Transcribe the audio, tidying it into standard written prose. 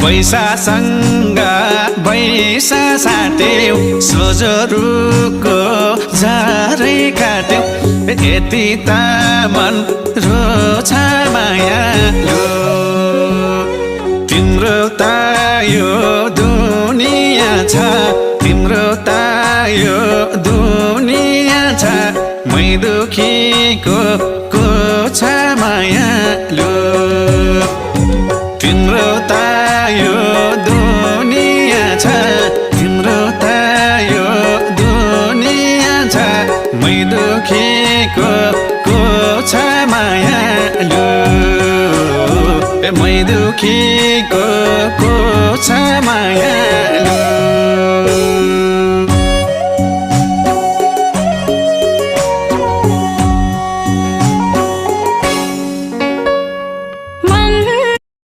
पैसासँग पैसा साट्यौ सोझो रुखको झारै काट्यौ यति त मन रोछ मायालु तिम्रो त यो दुनिया छ तिम्रो त यो दुनिया छ मै दुखीको को छ मायालु तिम्रो त यो दुनिया छ तिम्रो त यो दुनिया छ मै दुखीको को छ मायालु मै दुखीको को छ मायालु